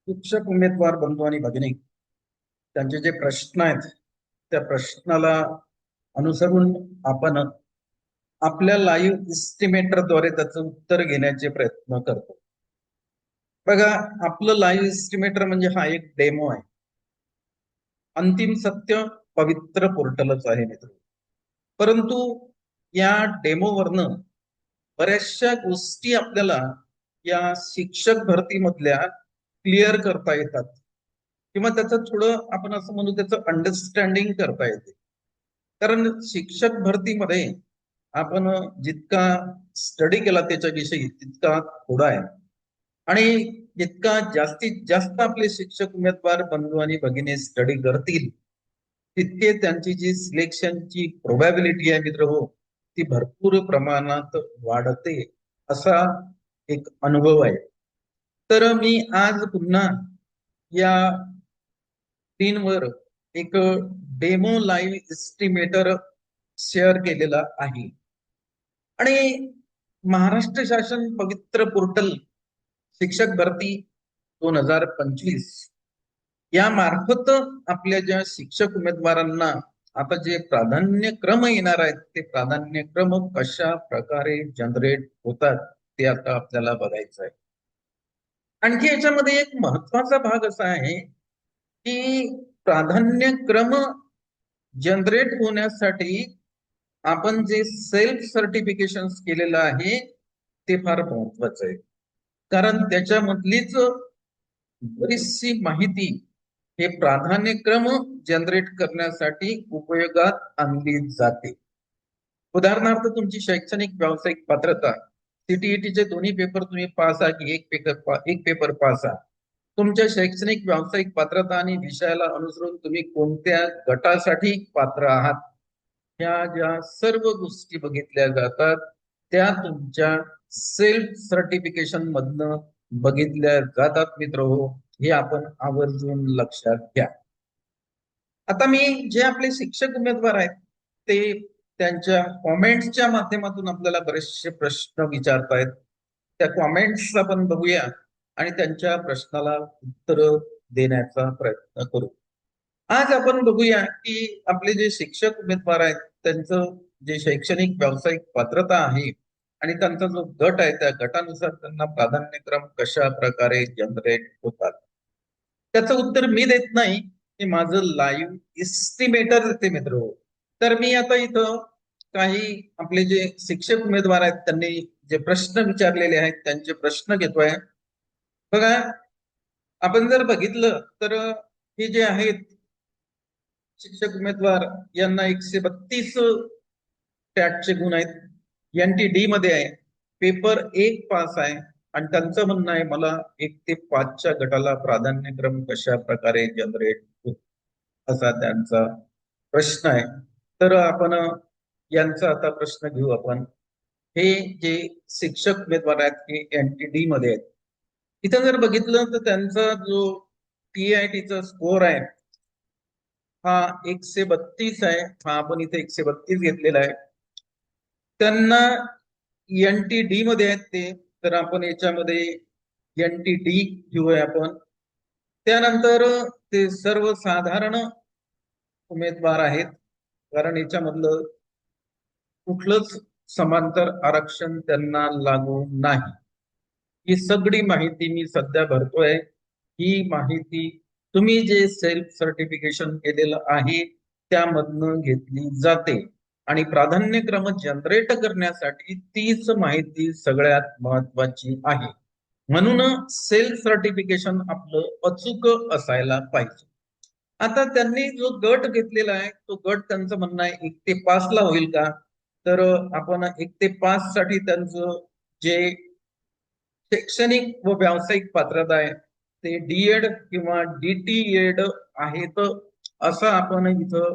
शिक्षक उमेदवार बंधू आणि भगिनी त्यांचे जे प्रश्न आहेत त्या प्रश्नाला अनुसरून आपण आपल्या लाईव्ह इस्टिमेटरद्वारे त्याचं उत्तर घेण्याचे प्रयत्न करतो. बघा, आपलं लाईव्ह इस्टिमेटर म्हणजे हा एक डेमो आहे. अंतिम सत्य पवित्र पोर्टलच आहे मित्र. परंतु या डेमोवरनं बऱ्याचशा गोष्टी आपल्याला या शिक्षक भरतीमधल्या क्लिअर करता येतात किंवा त्याचं थोडं आपण असं म्हणू त्याचं अंडरस्टँडिंग करता येते. कारण शिक्षक भरतीमध्ये आपण जितका स्टडी केला त्याच्याविषयी तितका थोडा आहे आणि जितका जास्तीत जास्त आपले शिक्षक उमेदवार बंधू आणि भगिनी स्टडी करतील तितके त्यांची जी सिलेक्शनची प्रोबॅबिलिटी आहे मित्र हो ती भरपूर प्रमाणात वाढते असा एक अनुभव आहे. तर मी आज पुन्हा या स्क्रीनवर एक डेमो लाईव्ह एस्टिमेटर शेअर केलेला आहे आणि महाराष्ट्र शासन पवित्र पोर्टल शिक्षक भरती 2025 या मार्फत आपल्या ज्या शिक्षक उमेदवारांना आता जे प्राधान्यक्रम येणार आहेत ते प्राधान्यक्रम कशा प्रकारे जनरेट होतात ते आता आपल्याला बघायचं आहे. आणखी याच्यामध्ये एक महत्वाचा भाग असा आहे की प्राधान्यक्रम जनरेट होण्यासाठी आपण जे सेल्फ सर्टिफिकेशन केलेलं आहे ते फार महत्वाचं आहे. कारण त्याच्यामधलीच बरीचशी माहिती हे प्राधान्यक्रम जनरेट करण्यासाठी उपयोगात आणली जाते. उदाहरणार्थ तुमची शैक्षणिक व्यावसायिक पात्रता सीटीईटीचे दोन्ही पेपर तुम्ही पास आहात की एक पेपर पास आहात. तुमच्या शैक्षणिक व्यावसायिक पात्रता आणि विषयाला अनुसरून तुम्ही कोणत्या गटासाठी पात्र आहात ह्या ज्या सर्व गोष्टी बघितल्या जातात त्या तुमच्या सेल्फ सर्टिफिकेशन मधनं बघितल्या जातात मित्र हो. हे आपण आवर्जून लक्षात घ्या. आता मी जे आपले शिक्षक उमेदवार आहेत ते त्यांच्या कॉमेंट्सच्या माध्यमातून आपल्याला बरेचसे प्रश्न विचारतायत. त्या कॉमेंट्स आपण बघूया आणि त्यांच्या प्रश्नाला उत्तर देण्याचा प्रयत्न करू. आज आपण बघूया की आपले जे शिक्षक उमेदवार आहेत त्यांचं जे शैक्षणिक व्यावसायिक पात्रता आहे आणि त्यांचा जो गट आहे त्या गटानुसार त्यांना प्राधान्यक्रम कशा प्रकारे जनरेट होतात त्याचं उत्तर मी देत नाही. हे माझं लाईव्ह इस्टिमेटर देते मित्र. तर मी आता इथं काही आपले जे शिक्षक उमेदवार आहेत त्यांनी जे प्रश्न विचारलेले आहेत त्यांचे प्रश्न घेतोय. बघा, आपण जर बघितलं तर हे जे आहेत शिक्षक उमेदवार यांना 132 टॅटचे गुण आहेत. NTD मध्ये आहे. पेपर 1 पास आहे आणि त्यांचं म्हणणं आहे मला 1 ते 5च्या गटाला प्राधान्यक्रम कशा प्रकारे जनरेट होतो असा त्यांचा प्रश्न आहे. तर आपण यांचा आता प्रश्न घेऊ आपण. हे जे शिक्षक उमेदवार आहेत हे NTD मध्ये आहेत. इथं जर बघितलं तर त्यांचा जो TITचा स्कोर आहे हा 132 आहे. हा आपण इथे 132 घेतलेला आहे. त्यांना NTD मध्ये आहेत ते, तर आपण याच्यामध्ये NTD घेऊया आपण. त्यानंतर ते सर्वसाधारण उमेदवार आहेत कारण याच्यामधलं कुठलंच समांतर आरक्षण त्यांना लागू नाही. ही सगळी माहिती मी सध्या भरतोय. ही माहिती तुम्ही जे सेल्फ सर्टिफिकेशन केलेलं आहे त्यामधनं घेतली जाते आणि प्राधान्यक्रम जनरेट करण्यासाठी तीच माहिती सगळ्यात महत्वाची आहे. म्हणून सेल्फ सर्टिफिकेशन आपलं अचूक असायला पाहिजे. आता त्यांनी जो गट घेतलेला आहे तो गट त्यांचं म्हणणं आहे 1 ते 5 ला होईल का. तर आपण 1 ते 5 साठी त्यांचं जे शैक्षणिक व व्यावसायिक पात्रता आहे ते DED किंवा DTED आहेत असं आपण इथं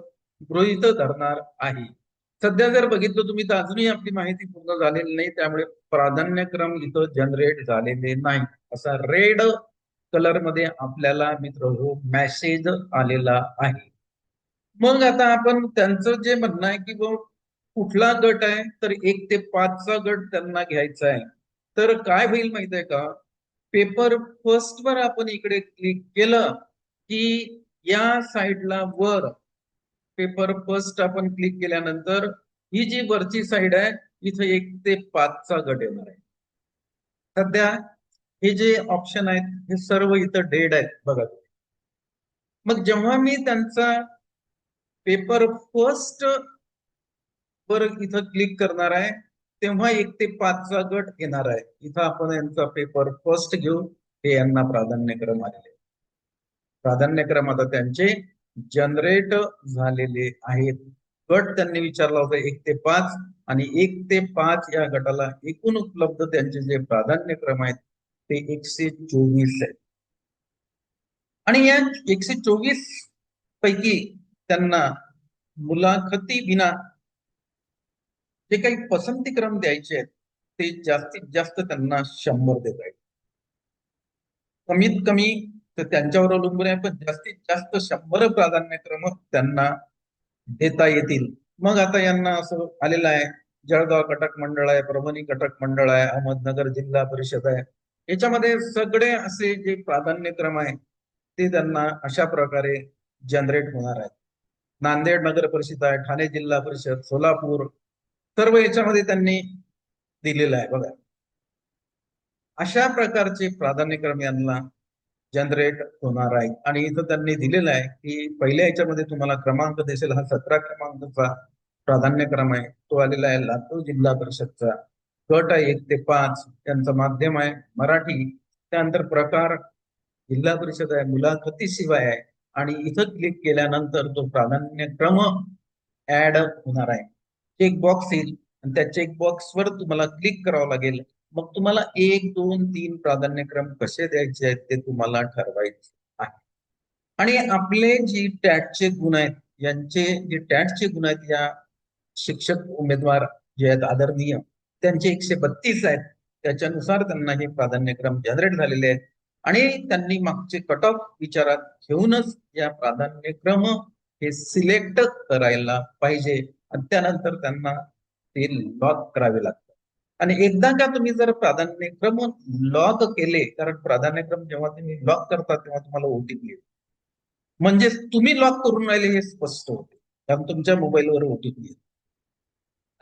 गृहीत धरणार आहे. सध्या जर बघितलं तुम्ही तर अजूनही आपली माहिती पूर्ण झालेली नाही त्यामुळे प्राधान्यक्रम इथं जनरेट झालेले नाही असा रेड कलर मध्ये आपल्याला मित्र हो मेसेज आलेला आहे. मग आता आपण त्यांचं जे म्हणणं आहे की कुठला गट आहे तर 1 ते 5चा गट त्यांना घ्यायचा आहे. तर काय होईल माहित आहे का, पेपर फर्स्ट वर आपण इकडे क्लिक केलं की या साईडला वर पेपर फर्स्ट आपण क्लिक केल्यानंतर ही जी वरची साईड आहे इथं 1 ते 5चा गट येणार आहे. सध्या हे जे ऑप्शन आहेत हे सर्व इथं डेड आहेत बघा. मग जेव्हा मी त्यांचा पेपर फर्स्ट वर इथं क्लिक करणार आहे तेव्हा 1 ते 5चा गट येणार आहे. इथं आपण यांचा पेपर फर्स्ट घेऊ. हे यांना प्राधान्यक्रम आलेले, प्राधान्यक्रम आता त्यांचे जनरेट झालेले आहेत. गट त्यांनी विचारला होता 1 ते 5 आणि 1 ते 5 या गटाला एकूण उपलब्ध त्यांचे जे प्राधान्यक्रम आहेत ते 124 आहेत. आणि या 124 पैकी त्यांना मुलाखती विना जे काही पसंतीक्रम द्यायचे आहेत ते जास्तीत जास्त त्यांना 100 देता येईल. कमीत कमी तर त्यांच्यावर अवलंबून आहे, पण जास्तीत जास्त 100 प्राधान्यक्रम त्यांना देता येतील. मग आता यांना असं आलेलं आहे, जळगाव कटक मंडळ आहे, परभणी कटक मंडळ आहे, अहमदनगर जिल्हा परिषद आहे. याच्यामध्ये सगळे असे जे प्राधान्यक्रम आहे ते त्यांना अशा प्रकारे जनरेट होणार आहेत. नांदेड नगर परिषद आहे, ठाणे जिल्हा परिषद, सोलापूर, सर्व याच्यामध्ये त्यांनी दिलेलं आहे बघा. अशा प्रकारचे प्राधान्यक्रम यांना जनरेट होणार आहे. आणि इथं त्यांनी दिलेलं आहे की पहिल्या याच्यामध्ये तुम्हाला क्रमांक दिसेल, हा 17 क्रमांकाचा प्राधान्यक्रम आहे, तो आलेला आहे लातूर जिल्हा परिषदचा. गट आहे 1 ते 5, त्यांचं माध्यम आहे मराठी. त्यानंतर प्रकार जिल्हा परिषद आहे, मुलाखती शिवाय आहे. आणि इथं क्लिक केल्यानंतर तो प्राधान्यक्रम ऍड होणार आहे. चेक बॉक्स येईल आणि त्या चेक बॉक्सवर तुम्हाला क्लिक करावं लागेल. मग तुम्हाला 1, 2, 3 प्राधान्यक्रम कसे द्यायचे आहेत ते तुम्हाला ठरवायचे आहे. आणि आपले जी टॅटचे गुण आहेत, यांचे जे टॅटचे गुण आहेत या शिक्षक उमेदवार जे आहेत आदरणीय, त्यांचे 132 आहेत. त्याच्यानुसार त्यांना हे प्राधान्यक्रम जनरेट झालेले आहेत. आणि त्यांनी मागचे कट ऑफ विचारात घेऊनच या प्राधान्यक्रम हे सिलेक्ट करायला पाहिजे. आणि त्यानंतर त्यांना ते लॉक करावे लागतात. आणि एकदा का तुम्ही जर प्राधान्यक्रम लॉक केले, कारण प्राधान्यक्रम जेव्हा तुम्ही लॉक करता तेव्हा तुम्हाला ओटीपी येईल, म्हणजे तुम्ही लॉक करून राहिले हे स्पष्ट होते, कारण तुमच्या मोबाईलवर ओटीपी येईल.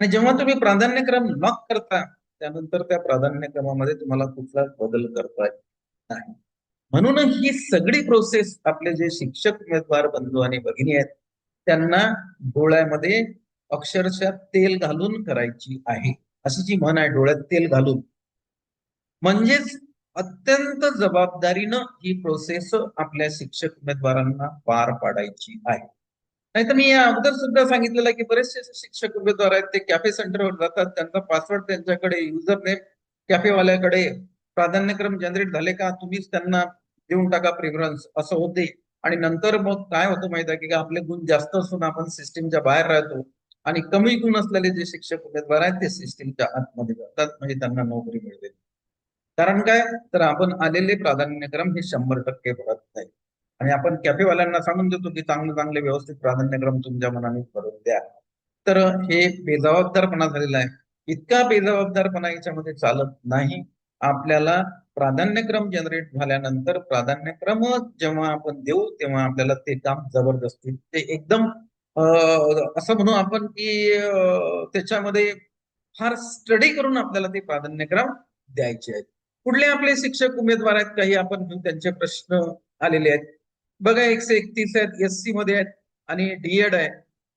आणि जेव्हा तुम्ही प्राधान्यक्रम लॉक करता त्यानंतर त्या प्राधान्यक्रमामध्ये तुम्हाला कुठलाच बदल करता येत नाही. म्हणून ही सगळी प्रोसेस आपले जे शिक्षक उमेदवार बंधू आणि भगिनी आहेत त्यांना डोळ्यामध्ये अक्षरशः तेल घालून करायची आहे. अशी जी म्हण आहे, डोळ्यात तेल घालून, म्हणजेच अत्यंत जबाबदारीनं ही प्रोसेस आपल्या शिक्षक उमेदवारांना पार पाडायची आहे. नाही तर मी या अगोदर सुद्धा सांगितलेलं आहे की बरेचसे शिक्षक उमेदवार आहेत ते कॅफे सेंटरवर जातात, त्यांचा पासवर्ड त्यांच्याकडे, युजर नेम कॅफेवाल्याकडे, प्राधान्यक्रम जनरेट झाले का तुम्हीच त्यांना देऊन टाका प्रेफरन्स, असं होते. आणि नंतर मग काय होतं माहिती आहे की आपले गुण जास्त असून आपण सिस्टीमच्या बाहेर राहतो आणि कमी गुण असलेले जे शिक्षक उमेदवार आहेत ते सिस्टीमच्या आतमध्ये जातात, म्हणजे त्यांना नोकरी मिळते. कारण काय, तर आपण आलेले प्राधान्यक्रम हे 100% भरत नाही. आणि आपण कॅफेवाल्यांना सांगून देतो की चांगले चांगले व्यवस्थित प्राधान्यक्रम तुमच्या मनाने भरून द्या. तर हे बेजबाबदारपणा झालेला आहे. इतका बेजबाबदारपणा याच्यामध्ये चालत नाही. आपल्याला प्राधान्यक्रम जनरेट झाल्यानंतर प्राधान्यक्रम जेव्हा आपण देऊ तेव्हा आपल्याला ते काम जबरदस्ती, ते एकदम असं म्हणू आपण की त्याच्यामध्ये फार स्टडी करून आपल्याला ते प्राधान्यक्रम द्यायचे आहेत. कुठले आपले शिक्षक उमेदवार आहेत काही आपण घेऊ, त्यांचे प्रश्न आलेले आहेत बघा. 131 आहेत, SC मध्ये आहेत आणि डीएड आहे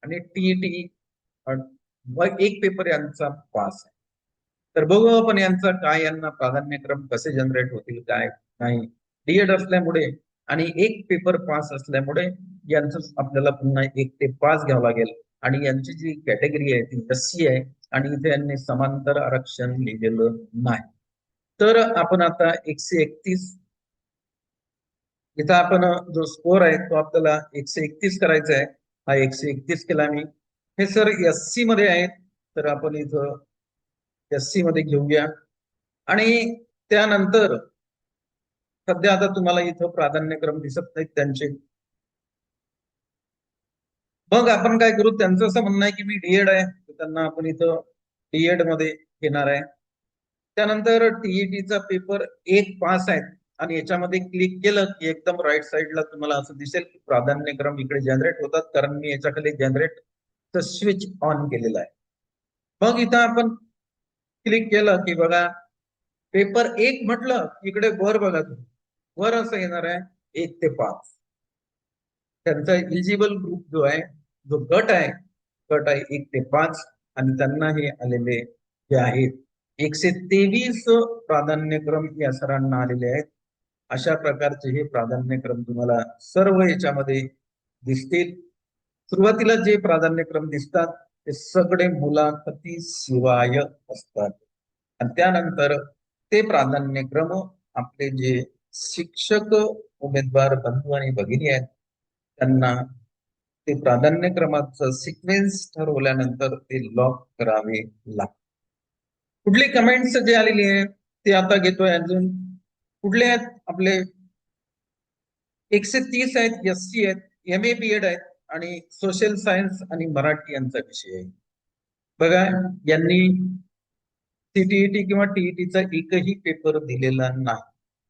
आणि टीईटी एक पेपर यांचा पास आहे. तर बघू आपण यांचा काय, यांना प्राधान्यक्रम कसे जनरेट होतील काय नाही. डीएड असल्यामुळे आणि एक पेपर पास असल्यामुळे यांचं आपल्याला पुन्हा 1 ते 5 घ्यावं लागेल. आणि यांची जी कॅटेगरी आहे ती SC आहे आणि इथे यांनी समांतर आरक्षण लिहिलेलं नाही. तर आपण आता 131 इथं आपण जो स्कोर आहे तो आपल्याला 131 करायचा आहे. हा 131 केला मी. हे सर SC मध्ये आहेत, तर आपण इथं SC मध्ये घेऊया. आणि त्यानंतर सध्या आता तुम्हाला इथं प्राधान्यक्रम दिसत नाहीत त्यांचे. मग आपण काय करू, त्यांचं असं म्हणणं आहे की मी डीएड आहे, तर त्यांना आपण इथं डीएड मध्ये घेणार आहे. त्यानंतर टीईटीचा पेपर 1 पास आहेत आणि याच्यामध्ये क्लिक केलं की एकदम राईट साईडला तुम्हाला असं दिसेल की प्राधान्यक्रम इकडे जनरेट होतात, कारण मी याच्याखाली जनरेट स्विच ऑन केलेला आहे. मग इथं आपण क्लिक केलं की बघा पेपर 1 म्हटलं इकडे वर बघा तुम्ही, वर असं येणार आहे 1 ते 5. त्यांचा इलिजिबल ग्रुप जो आहे, जो गट आहे 1 ते 5 आणि त्यांना हे आलेले जे आहेत 123 प्राधान्यक्रम या सरांना आलेले आहेत. अशा प्रकारचे हे प्राधान्यक्रम तुम्हाला सर्व याच्यामध्ये दिसतील. सुरुवातीला जे प्राधान्यक्रम दिसतात ते सगळे मुलाखती शिवाय असतात आणि त्यानंतर ते प्राधान्यक्रम आपले जे शिक्षक उमेदवार बंधू आणि भगिनी आहेत त्यांना ते प्राधान्यक्रमाचं सिक्वेन्स ठरवल्यानंतर ते लॉक करावे लागते. कुठली कमेंट्स जे आलेली आहे ते आता घेतोय. अजून कुठले आहेत आपले 130 आहेत, SC आहेत, MA BEd आहेत आणि सोशल सायन्स आणि मराठी यांचा विषय आहे. बघा यांनी CTET किंवा TETचा एकही पेपर दिलेला नाही.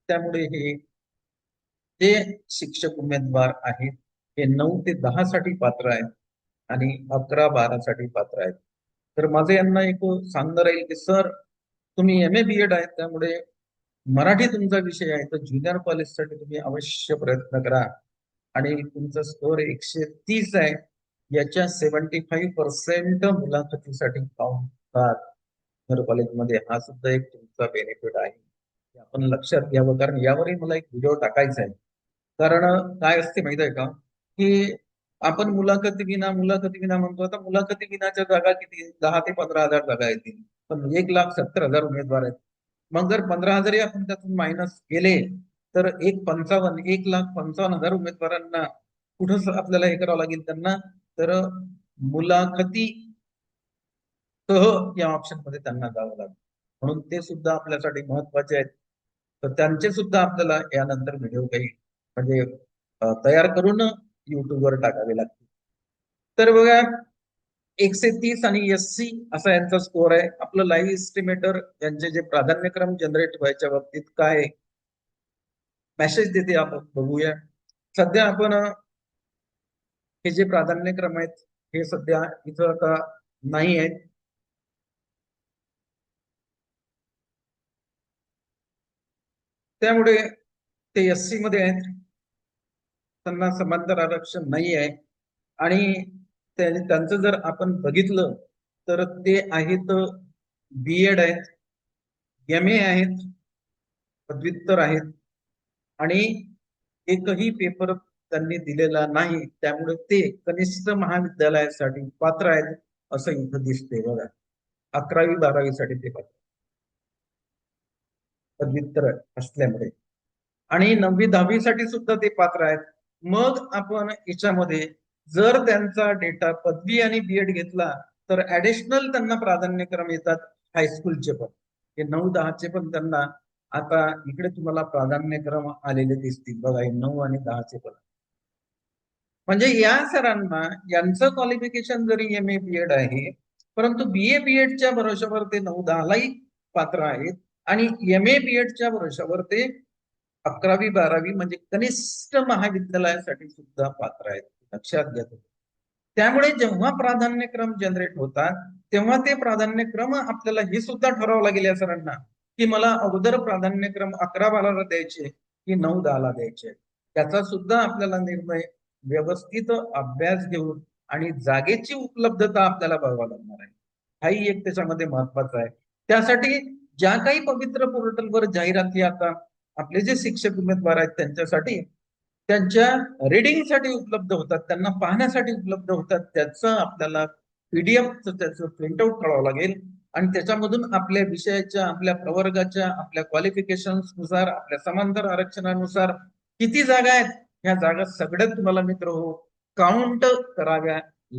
त्यामुळे हे जे शिक्षक उमेदवार आहेत हे 9 ते 10 साठी पात्र आहेत आणि 11-12 साठी पात्र आहेत. तर माझं यांना एक सांगणं राहील की सर तुम्ही MA BEd आहेत, त्यामुळे मराठी तुमचा विषय आहे, तर ज्युनियर कॉलेजसाठी तुम्ही अवश्य प्रयत्न करा आणि तुमचा स्कोर 130 आहे. याच्या 75% मुलाखतीसाठी काउंट होतात ज्युनियर कॉलेजमध्ये. हा सुद्धा एक तुमचा बेनिफिट आहे, आपण लक्षात घ्यावं. कारण यावरही मला एक व्हिडिओ टाकायचा आहे. कारण काय असते माहित आहे का की आपण मुलाखती विना म्हणतो. आता मुलाखती विनाच्या जागा किती, 10 ते 15,000 जागा येतील, पण 1,70,000 उमेदवार आहेत. मग जर 15,000 आपण त्यातून मायनस केले तर 1,55,000 उमेदवारांना कुठं आपल्याला हे करावं लागेल त्यांना, तर मुलाखती सह या ऑप्शन मध्ये त्यांना जावं लागेल. म्हणून ते सुद्धा आपल्यासाठी महत्वाचे आहेत. तर त्यांचे सुद्धा आपल्याला यानंतर व्हिडिओ काही म्हणजे तयार करून युट्यूबवर टाकावे लागतील. तर बघा 130 आणि SC असा यांचा स्कोर आहे. आपलं लाईव्ह एस्टिमेटर यांचे जे प्राधान्यक्रम जनरेट व्हायच्या बाबतीत काय मेसेज देते आपण बघूया. सध्या आपण हे जे प्राधान्यक्रम आहेत हे सध्या इथं आता नाही आहेत. त्यामुळे ते SC मध्ये आहेत, त्यांना समांतर आरक्षण नाही आहे. आणि त्यांचं जर आपण बघितलं तर ते आहेत BEd आहेत, MA आहेत, पदव्युत्तर आहेत आणि एकही पेपर त्यांनी दिलेला नाही. त्यामुळे ते कनिष्ठ महाविद्यालयासाठी पात्र आहेत असं इथं दिसते बघा. 11वी-12वी साठी ते पात्र पदव्युत्तर असल्यामुळे आणि 9वी-10वी साठी सुद्धा ते पात्र आहेत. मग आपण याच्यामध्ये जर त्यांचा डेटा पदवी आणि BEd घेतला तर ऍडिशनल त्यांना प्राधान्यक्रम येतात हायस्कूलचे पण. हे 9-10चे पण त्यांना आता इकडे तुम्हाला प्राधान्यक्रम आलेले दिसतील बघा. हे 9 आणि 10चे पण. म्हणजे या सरांना यांचं क्वालिफिकेशन जरी MA BEd आहे, परंतु BA BEdच्या भरोशावर ते 9-10लाही पात्र आहेत आणि MA BEdच्या भरोशावर ते 11वी-12वी म्हणजे कनिष्ठ महाविद्यालयासाठी सुद्धा पात्र आहेत. लक्षात घ्या. त्यामुळे जेव्हा प्राधान्यक्रम जनरेट होतात तेव्हा ते प्राधान्यक्रम आपल्याला हे सुद्धा ठरावं लागेल या सरांना की मला अगोदर प्राधान्यक्रम 11-12ला द्यायचे की 9-10ला द्यायचे. त्याचा सुद्धा आपल्याला निर्णय व्यवस्थित अभ्यास घेऊन आणि जागेची उपलब्धता आपल्याला बघावं लागणार आहे. हाही एक त्याच्यामध्ये महत्वाचा आहे. त्यासाठी ज्या काही पवित्र पोर्टलवर जाहिराती आता आपले जे शिक्षक उमेदवार आहेत त्यांच्यासाठी त्यांच्या रीडिंगसाठी उपलब्ध होतात, त्यांना पाहण्यासाठी उपलब्ध होतात, त्याचं आपल्याला PDF त्याचं प्रिंटआउट काढावं लागेल आणि त्याच्यामधून आपल्या विषयाच्या, आपल्या प्रवर्गाच्या, आपल्या क्वालिफिकेशन्स नुसार, आपल्या समांतर आरक्षणानुसार किती जागा आहेत ह्या जागा सगळ्यात तुम्हाला मित्र हो काउंट कराव्या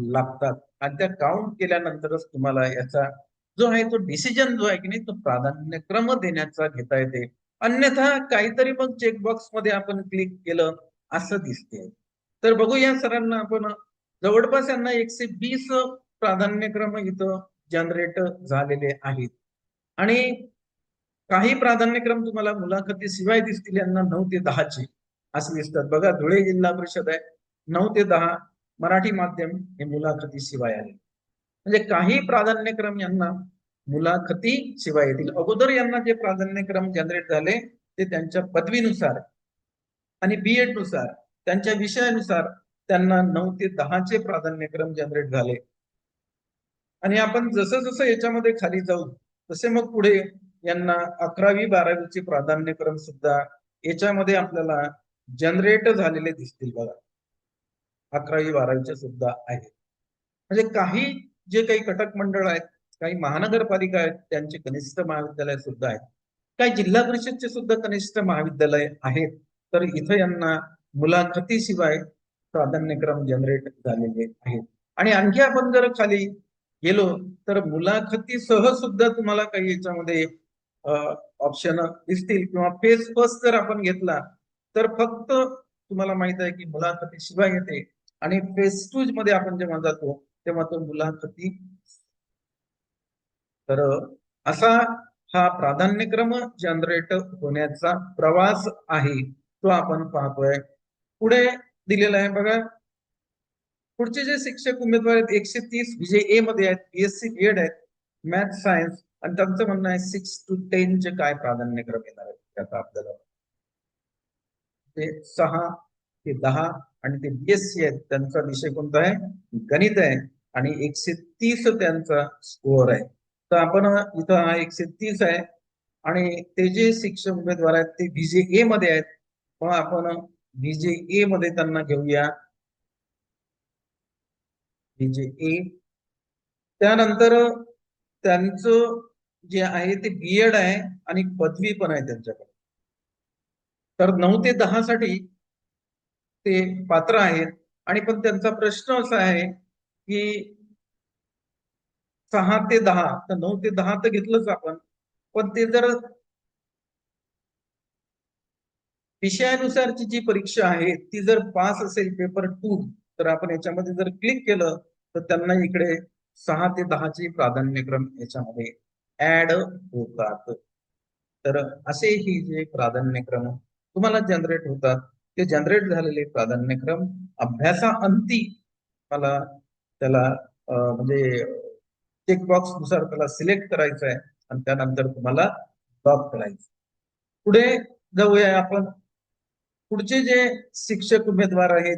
लागतात आणि त्या काउंट केल्यानंतरच तुम्हाला याचा जो आहे तो डिसिजन जो आहे की नाही तो प्राधान्यक्रम देण्याचा घेता येते. अन्यथा काहीतरी मग चेकबॉक्स मध्ये आपण क्लिक केलं असं दिसते. तर बघूया सरांना आपण जवळपास यांना 120 प्राधान्यक्रम इथं जनरेट झालेले आहेत आणि काही प्राधान्यक्रम तुम्हाला मुलाखतीशिवाय दिसतील, यांना 9 ते 10चे असे दिसतात. बघा, धुळे जिल्हा परिषद आहे 9 ते 10, मराठी माध्यम हे मुलाखतीशिवाय आहे. म्हणजे काही प्राधान्यक्रम यांना मुलाखती शिवाय येतील. अगोदर यांना जे प्राधान्यक्रम जनरेट झाले ते त्यांच्या पदवीनुसार आणि बीएड नुसार, त्यांच्या विषयानुसार त्यांना 9 ते 10चे प्राधान्यक्रम जनरेट झाले. आणि आपण जसं जसं याच्यामध्ये खाली जाऊ तसे मग पुढे यांना 11वी 12वीचे प्राधान्यक्रम सुद्धा याच्यामध्ये आपल्याला जनरेट झालेले दिसतील. बघा, 11वी 12वीचे सुद्धा आहेत. म्हणजे काही जे काही कटक मंडळ आहेत, काही महानगरपालिका आहेत, त्यांचे कनिष्ठ महाविद्यालय सुद्धा आहेत. काही जिल्हा परिषदचे सुद्धा कनिष्ठ महाविद्यालय आहेत. तर इथं यांना मुलाखतीशिवाय प्राधान्यक्रम जनरेट झालेले आहेत. आणि आणखी आपण जर खाली गेलो तर मुलाखतीसह सुद्धा तुम्हाला काही याच्यामध्ये ऑप्शन दिसतील. किंवा फेज फर्स्ट जर आपण घेतला तर फक्त तुम्हाला माहित आहे की मुलाखतीशिवाय येते. आणि फेज 2 मध्ये आपण जेव्हा जातो तेव्हा तो मुलाखती. तर असा हा प्राधान्यक्रम जनरेट होण्याचा प्रवास आहे, तो आपण पाहतोय. पुढे दिलेला आहे बघा, पुढचे जे शिक्षक उमेदवार आहेत 130 BJA मध्ये आहेत, BSc बीएड आहेत, मॅथ सायन्स, आणि त्यांचं म्हणणं आहे 6 to 10 चे काय प्राधान्यक्रम येणार आहेत त्याचा आपल्याला ते 6 ते 10. आणि ते BSc आहेत त्यांचा विषय कोणता आहे, गणित आहे, आणि 130 त्यांचा स्कोअर आहे. तर आपण इथं हा 130 आहे. आणि ते जे शिक्षक उमेदवार आहेत ते BJA मध्ये आहेत. मग आपण BJA मध्ये त्यांना घेऊया, BJA. त्यानंतर त्यांचं जे आहे ते बीएड आहे आणि पदवी पण आहे त्यांच्याकडे. तर 9 ते 10 साठी ते पात्र आहेत. आणि पण त्यांचा प्रश्न असा आहे की 6 ते 10, तर 9 ते 10 तर घेतलंच आपण, पण ते जर विषयानुसारची जी परीक्षा आहे ती जर पास असेल पेपर 2, तर आपण याच्यामध्ये जर क्लिक केलं तर त्यांना इकडे 6 ते 10चे प्राधान्यक्रम याच्यामध्ये ऍड होतात. तर असे ही जे प्राधान्यक्रम तुम्हाला जनरेट होतात, ते जनरेट झालेले प्राधान्यक्रम अभ्यासाअंती मला त्याला म्हणजे चेकबॉक्स नुसार त्याला सिलेक्ट करायचं आहे आणि त्यानंतर तुम्हाला ड्रॉप करायचं. पुढे जाऊया आपण. पुढचे जे शिक्षक उमेदवार आहेत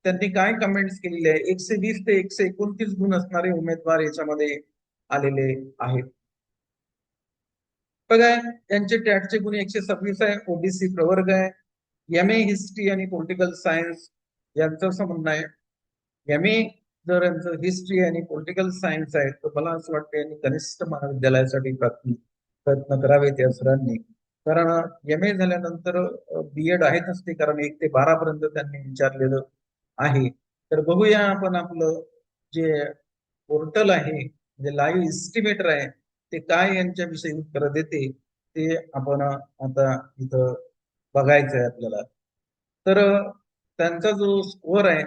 त्यांनी काय कमेंट्स केलेले आहे, 120 ते 129 गुण असणारे उमेदवार याच्यामध्ये आलेले आहेत. बघा, यांचे टॅटचे गुण 126 आहे, ओबीसी प्रवर्ग आहे. MA हिस्ट्री आणि पॉलिटिकल सायन्स यांचं असं म्हणणं आहे. MA जर यांचं हिस्ट्री आणि पॉलिटिकल सायन्स आहे तर मला असं वाटतं यांनी कनिष्ठ महाविद्यालयासाठी प्रयत्न करावेत या सरांनी. कारण MA झाल्यानंतर बीएड आहेतच ते, कारण 1 ते 12 पर्यंत त्यांनी विचारलेलं आहे. तर बघूया आपण आपलं जे पोर्टल आहे, म्हणजे लाईव्ह इस्टिमेटर आहे, ते काय यांच्याविषयी उत्तर देते ते आपण आता इथं बघायचं आहे आपल्याला. तर त्यांचा जो स्कोअर आहे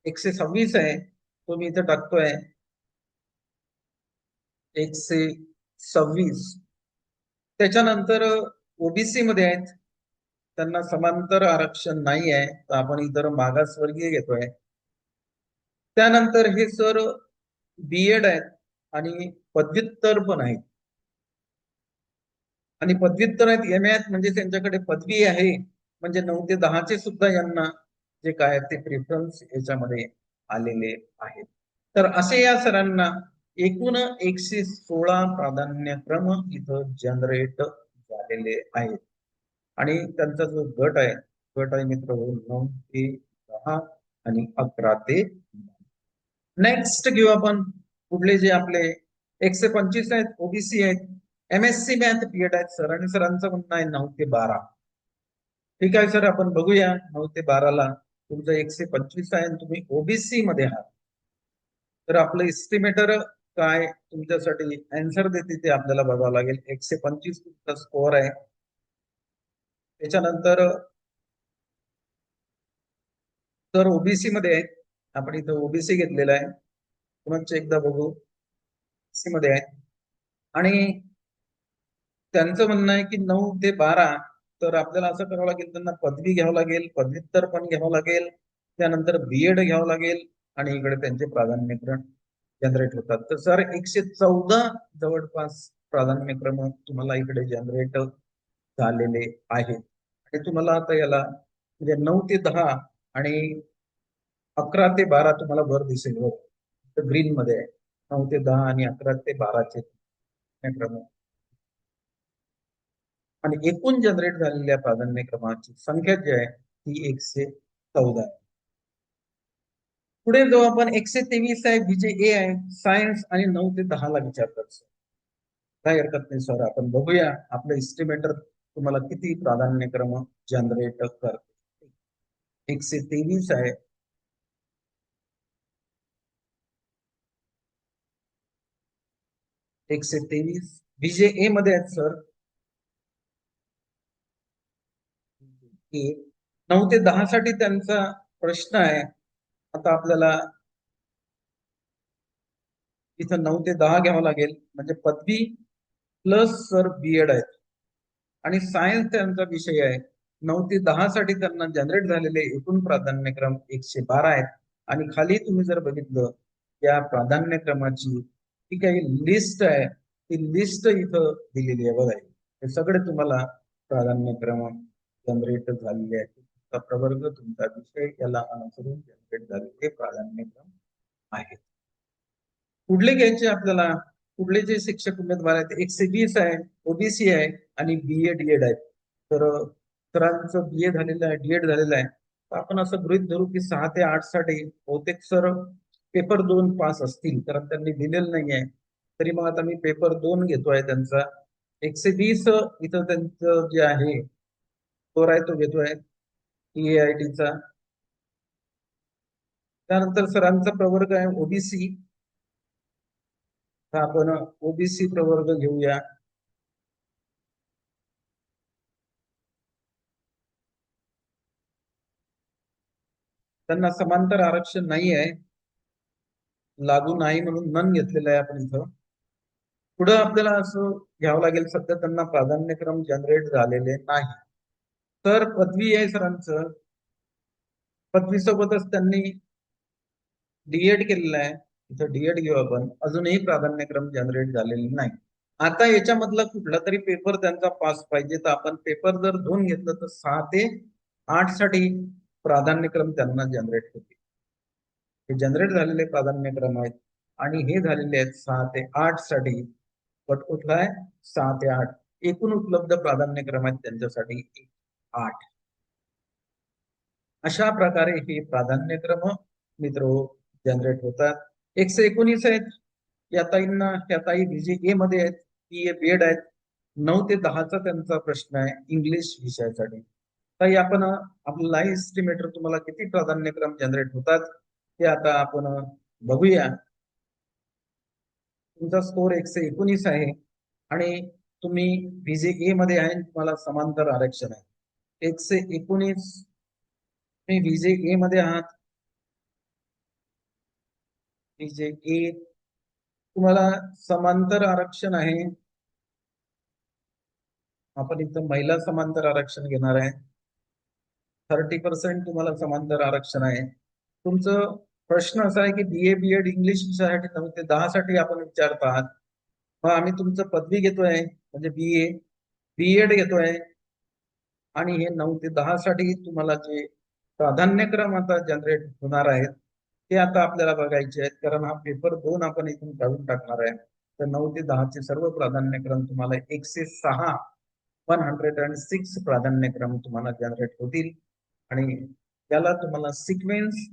126 आहे, तो मी इथं टाकतोय 126. त्याच्यानंतर ओबीसी मध्ये आहेत, त्यांना समांतर आरक्षण नाही आहे, तर आपण इतर मागासवर्गीय घेतोय. त्यानंतर हे सर बीएड आहेत आणि पदव्युत्तर पण आहेत. आणि पदव्युत्तर आहेत, MA आहेत, म्हणजे त्यांच्याकडे पदवी आहे. म्हणजे 9 ते 10चे सुद्धा यांना जे काय ते प्रेफरन्स याच्यामध्ये आलेले आहेत. तर असे या सरांना एकूण 116 प्राधान्यक्रम इथं जनरेट झालेले आहेत. आणि त्यांचा जो गट आहे मित्र 9 ते 10 आणि 11 ते 12. नेक्स्ट घेऊ आपण पुढले जे आपले 125 आहेत, ओबीसी आहेत, MSc मॅथ बीएड आहेत सर, आणि सरांचं म्हणणं आहे 9 ते 12. ठीक आहे सर, आपण बघूया 9 ते 12ला तुमचं 125 आहे आणि तुम्ही ओबीसी मध्ये आहात. तर आपलं इस्टिमेटर काय तुमच्यासाठी आन्सर देते ते आपल्याला बघावं लागेल. 125 तुमचा स्कोअर आहे. त्याच्यानंतर तर ओबीसी मध्ये आहे, आपण इथं ओबीसी घेतलेला आहे. पुन्हा एकदा बघू, ओबीसी मध्ये आहे. आणि त्यांचं म्हणणं आहे की 9 ते 12 तर आपल्याला असं करावं लागेल, त्यांना पदवी घ्यावं लागेल, पदव्युत्तर पण घ्यावं लागेल, त्यानंतर बीएड घ्यावं लागेल आणि इकडे त्यांचे प्राधान्यक्रम जनरेट होतात. तर सर 114 जवळपास प्राधान्यक्रम तुम्हाला इकडे जनरेट झालेले आहेत. आणि तुम्हाला आता याला म्हणजे 9 ते 10 आणि 11 ते 12 तुम्हाला वर दिसेल ग्रीन मध्ये आहे. 9 ते 10 आणि 11 ते 12चे क्रम आणि एकूण जनरेट झालेल्या प्राधान्यक्रमाची संख्या जी आहे ती 114 आहे. पुढे जो आपण 123 आहे बीजे ए आहे सायन्स आणि 9 ते 10 ला विचारतात. काही हरकत नाही सर, आपण बघूया आपलं इस्टिमेटर तुम्हाला किती प्राधान्यक्रम जनरेट करते. 123 आहे. 123 बीजे ए मध्ये आहेत सर. 9 ते 10 साठी त्यांचा प्रश्न आहे. आता आपल्याला इथं 9 ते 10 घ्यावं लागेल म्हणजे पदवी प्लस सर बीएड आहेत आणि सायन्स त्यांचा विषय आहे. 9 ते 10 साठी त्यांना जनरेट झालेले एकूण प्राधान्यक्रम 112 आहेत आणि खाली तुम्ही जर बघितलं या प्राधान्यक्रमाची ही काही लिस्ट आहे, ती लिस्ट इथं दिलेली आहे बघा. हे सगळे तुम्हाला प्राधान्यक्रम जनरेट झालेले आहेत. तुमचा प्रवर्ग, तुमचा विषय याला अनुसरून जनरेट झालेले प्राधान्यक्रम आहेत. कुठले घ्यायचे आपल्याला, कुठले जे शिक्षक उमेदवार आहेत 120 आहे, ओबीसी आहे आणि बीए डीएड आहे. तर सरांचं बीए झालेलं आहे, डीएड झालेलं आहे. तर आपण असं गृहीत धरू की 6 ते 8 साठी बहुतेक सर पेपर 2 पास असतील, कारण त्यांनी दिलेलं नाही आहे. तरी मग आता मी पेपर 2 घेतोय त्यांचा. 120 इथं त्यांचं जे आहे स्कोर आहे तो घेतोय टीएआयटीचा. त्यानंतर सरांचा प्रवर्ग आहे ओबीसी. आपण ओबीसी प्रवर्ग घेऊया. त्यांना समांतर आरक्षण नाही आहे, लागू नाही म्हणून नन घेतलेलं आहे आपण इथं. पुढे आपल्याला असं घ्यावं लागेल, सध्या त्यांना प्राधान्यक्रम जनरेट झालेले नाही. तर पदवी आहे सरांचं, पदवी सोबतच त्यांनी डीएड केलेलं आहे. इथं डीएड घेऊ आपण, अजूनही प्राधान्यक्रम जनरेट झालेले नाही. आता याच्यामधला कुठला तरी पेपर त्यांचा पास पाहिजे, तर आपण पेपर जर 2 घेतलं तर 6 ते 8 साठी प्राधान्यक्रम त्यांना जनरेट होते. हे जनरेट झालेले प्राधान्यक्रम आहेत आणि हे झालेले आहेत 6 ते 8 साठी. पट कुठला आहे 6 ते 8. एकूण उपलब्ध प्राधान्यक्रम आहेत त्यांच्यासाठी 8. अशा प्रकारे हे प्राधान्यक्रम मित्र जनरेट होतात. 119 आहेत या ताईंना, त्या ताई बीजे ए मध्ये आहेत, ती बीएड आहेत. 9 ते 10चा त्यांचा प्रश्न आहे इंग्लिश विषयासाठी. ताई आपण आपला एस्टिमेटर तुम्हाला किती प्राधान्यक्रम जनरेट होतात ते आता आपण बघूया. तुमचा स्कोर 119 आहे आणि तुम्ही बीजे ए मध्ये आहे, तुम्हाला समांतर आरक्षण आहे 119. तुम्ही बीजे ए मध्ये आहात. बीजे ए तुम्हाला समांतर आरक्षण आहे. आपण इथं महिला समांतर आरक्षण घेणार आहे. 30% तुम्हाला समांतर आरक्षण आहे. तुमचं प्रश्न असा आहे की बीए बीएड इंग्लिश विषयासाठी 9 ते 10 साठी आपण विचारत आहात. मग आम्ही तुमचं पदवी घेतोय म्हणजे बीए बीएड घेतोय आणि हे 9 ते 10 साठी तुम्हाला जे प्राधान्यक्रम आता जनरेट होणार आहेत ते आता आपल्याला बघायचे आहेत, कारण हा पेपर 2 आपण इथून काढून टाकणार आहे. तर 9 ते 10 चे सर्व प्राधान्यक्रम तुम्हाला 106 106 प्राधान्यक्रम तुम्हाला जनरेट होतील आणि त्याला तुम्हाला सिक्वेन्स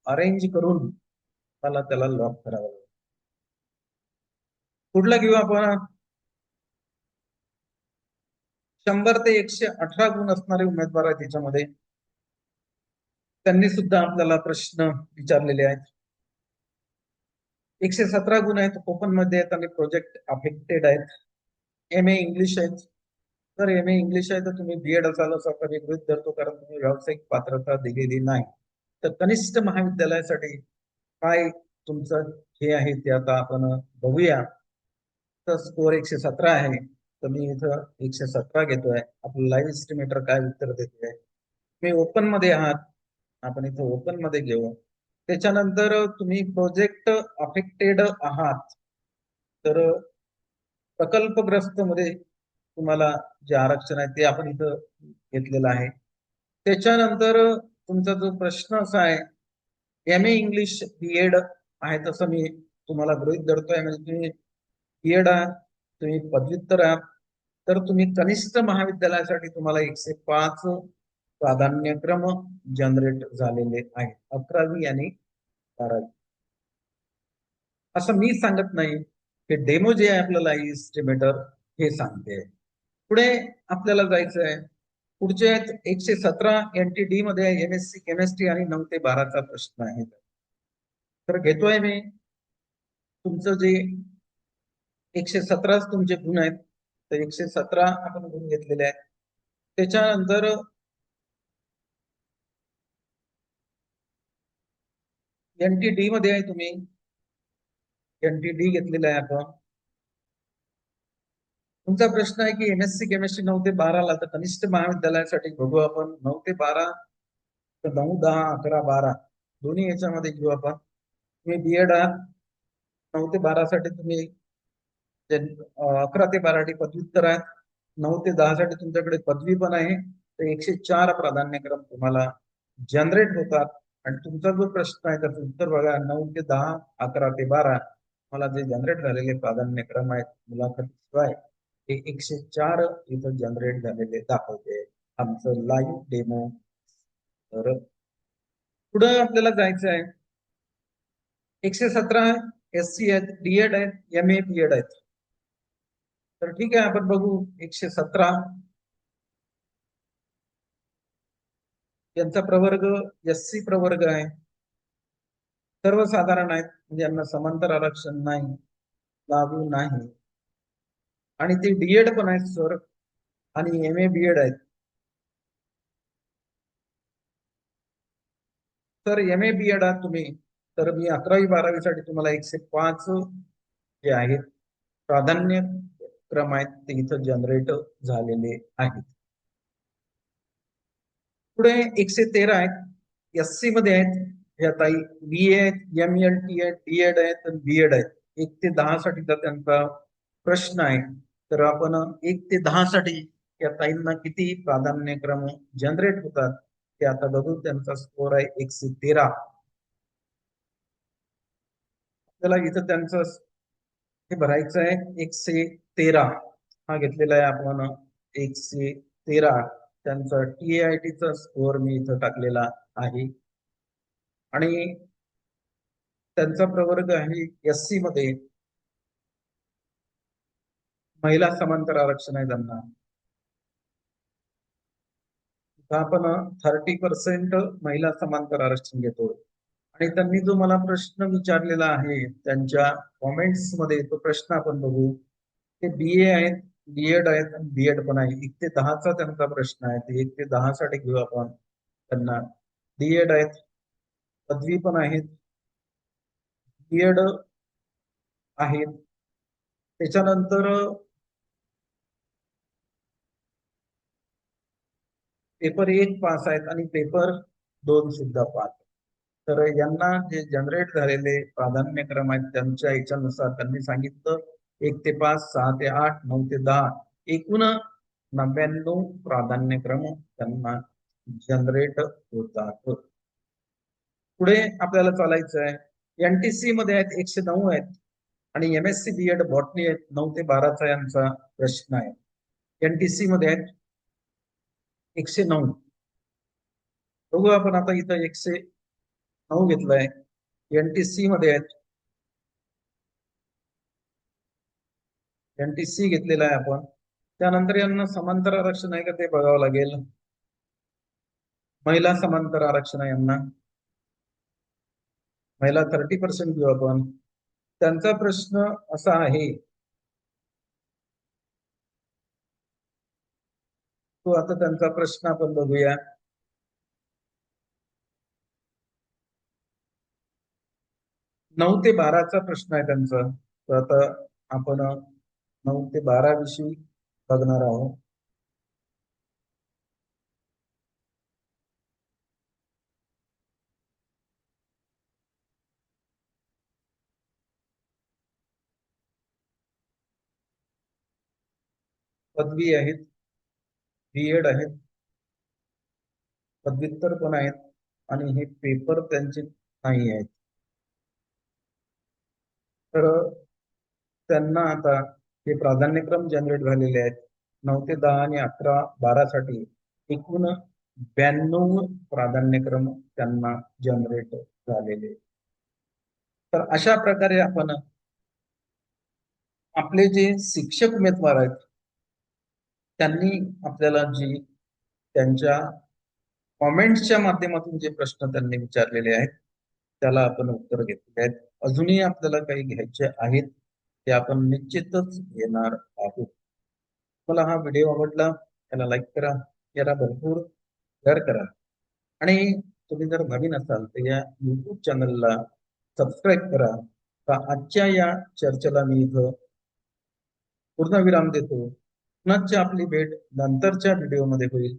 अरेंज करून मला त्याला लॉक करावं लागेल. कुठला घेऊ आपण, 100 ते 118 गुण असणारे उमेदवार आहेत त्याच्यामध्ये. त्यांनी सुद्धा आपल्याला प्रश्न विचारलेले आहेत. 117 गुण आहेत ओपन मध्ये आहेत आणि प्रोजेक्ट अफेक्टेड आहेत. एम ए इंग्लिश आहेत. तर एम ए इंग्लिश आहे तर तुम्ही बीएड असाल असं आपण गृहीत धरतो, कारण तुम्ही व्यावसायिक पात्रता दिलेली नाही. तर कनिष्ठ महाविद्यालयासाठी काय तुमचं हे आहे ते आता आपण बघूया. तर स्कोर 117 आहे तर मी इथं 117 घेतोय. आपलं लाईव्ह एस्टिमेटर काय उत्तर देतोय? मी ओपन मध्ये आहात, आपण इथं ओपन मध्ये घेऊ. त्याच्यानंतर तुम्ही प्रोजेक्ट अफेक्टेड आहात, तर प्रकल्पग्रस्त मध्ये तुम्हाला जे आरक्षण आहे ते आपण इथं घेतलेलं आहे. त्याच्यानंतर तुमचा जो प्रश्न असा आहे, एम ए इंग्लिश बीएड आहे तसं मी तुम्हाला गृहीत धरतोय. म्हणजे तुम्ही बीएड आहात, तुम्ही पदव्युत्तर आहात, तर तुम्ही कनिष्ठ महाविद्यालयासाठी तुम्हाला 105 प्राधान्यक्रम जनरेट झालेले आहेत, 11वी आणि 12वी. असं मी सांगत नाही, हे डेमो जे आहे आपल्याला एस्टिमेटर हे सांगते. पुढे आपल्याला जायचं आहे. पुढचे आहेत 117 NTD मध्ये MSc केमिस्ट्री आणि 9 ते 12चा प्रश्न आहे. तर घेतोय मी तुमचं जे 117 तुमचे गुण आहेत, तर 117 आपण गुण घेतलेले आहेत. त्याच्यानंतर NTD मध्ये आहे, तुम्ही NTD घेतलेला आहे आपण. तुमचा प्रश्न आहे की MSc केमिस्ट्री 9 ते 12ला, तर कनिष्ठ महाविद्यालयासाठी बघू आपण 9 ते 12, तर 9, 10, 11, 12 दोन्ही याच्यामध्ये घेऊ आपण. तुम्ही बीएड आहात, 9 ते 12 साठी तुम्ही 11 ते 12 पदव्युत्तर आहेत, 9 ते 10 साठी तुमच्याकडे पदवी पण आहे. तर 104 प्राधान्यक्रम तुम्हाला जनरेट होतात. आणि तुमचा जो प्रश्न आहे त्याचं उत्तर बघा, 9 ते 10, 11 ते 12 मला जे जनरेट झालेले प्राधान्यक्रम आहेत मुलाखतीशिवाय, हे 104 इथं जनरेट झालेले दाखवते आमचं लाईव्ह डेमो. तर पुढं आपल्याला जायचं आहे. 117 SC आहेत, डीएड आहेत, MA बीएड आहेत. तर ठीक आहे, आपण बघू 117 यांचा प्रवर्ग SC प्रवर्ग आहे, सर्वसाधारण आहेत, म्हणजे यांना समांतर आरक्षण नाही, लागू नाही. आणि ते डीएड पण आहेत सर, आणि MA बीएड आहेत. तर MA बीएड आहात तुम्ही, तर मी 11वी 12वी साठी तुम्हाला 105 जे आहेत प्राधान्य क्रम आहेत ते इथं जनरेट झालेले आहेत. पुढे 113 आहेत, SC मध्ये आहेत, या ताई BA आहेत, MELT आहेत, डीएड आहेत, बीएड आहेत. 1 ते 10 साठी तर त्यांचा प्रश्न आहे. तर आपण 1 ते 10 साठी या ताईंना किती प्राधान्यक्रम जनरेट होतात ते आता बघू. त्यांचा स्कोर आहे 113. आपल्याला इथं त्यांचं हे भरायचं आहे 113, हा घेतलेला आहे आपण 113. त्यांचा TAITचा स्कोर मी इथं टाकलेला आहे. आणि त्यांचा प्रवर्ग आहे SC मध्ये, महिला समांतर आरक्षण आहे त्यांना. आपण 30% महिला समांतर आरक्षण घेतो. आणि त्यांनी जो मला प्रश्न विचारलेला आहे त्यांच्या कॉमेंट्स मध्ये, तो प्रश्न आपण बघू. ते BA आहेत, डीएड आहेत आणि बीएड पण आहे. 1 ते 10चा त्यांचा प्रश्न आहे, ते 1 ते 10 साठी घेऊ आपण. त्यांना डीएड आहेत, पदवी पण आहेत, बीएड आहेत. त्याच्यानंतर पेपर 1 पास आहेत आणि पेपर 2 सुद्धा पास. तर यांना जे जनरेट झालेले प्राधान्यक्रम आहेत त्यांच्या ह्याच्यानुसार त्यांनी सांगितलं 1 ते 5, 6 ते 8, 9 ते 10, एकूण 99 प्राधान्यक्रम त्यांना जनरेट होतात. पुढे आपल्याला चालायचं आहे. NTC मध्ये आहेत 109 आहेत, आणि MSc बीएड बॉटनी आहेत 9 ते 12चा यांचा प्रश्न आहे. NTC मध्ये आहेत 109. बघू आपण आता इथं 109 घेतलाय, NTC मध्ये आहेत, NTC घेतलेला आहे आपण. त्यानंतर यांना समांतर आरक्षण आहे का ते बघावं लागेल. महिला समांतर आरक्षण आहे यांना, महिला 30% घेऊ आपण. त्यांचा प्रश्न असा आहे, तो आता त्यांचा प्रश्न आपण बघूया. नऊ ते 12चा प्रश्न आहे त्यांचा. तर आता आपण 9 ते 12 विषयी बघणार आहोत. पदवी आहेत, B.Ed आहेत, पदव्युत्तर पण आहेत आणि हे पेपर त्यांचे नाही आहेत. तर त्यांना आता हे प्राधान्यक्रम जनरेट झालेले आहेत. 9 ते 10 आणि 11, 12 साठी एकूण 92 प्राधान्यक्रम त्यांना जनरेट झालेले. तर अशा प्रकारे आपण आपले जे शिक्षक उमेदवार आहेत त्यांनी आपल्याला जी त्यांच्या कॉमेंट्सच्या माध्यमातून जे प्रश्न त्यांनी विचारलेले आहेत त्याला आपण उत्तर घेतले आहेत. अजूनही आपल्याला काही घ्यायचे आहेत ते आपण निश्चितच घेणार आहोत. मला हा व्हिडिओ आवडला त्याला लाईक करा, याला भरपूर शेअर करा आणि तुम्ही जर नवीन असाल तर या युट्यूब चॅनलला सबस्क्राईब करा. तर आजच्या या चर्चेला मी इथं पूर्ण विराम देतो. पुन्हा आपली भेट नंतरच्या व्हिडिओमध्ये होईल.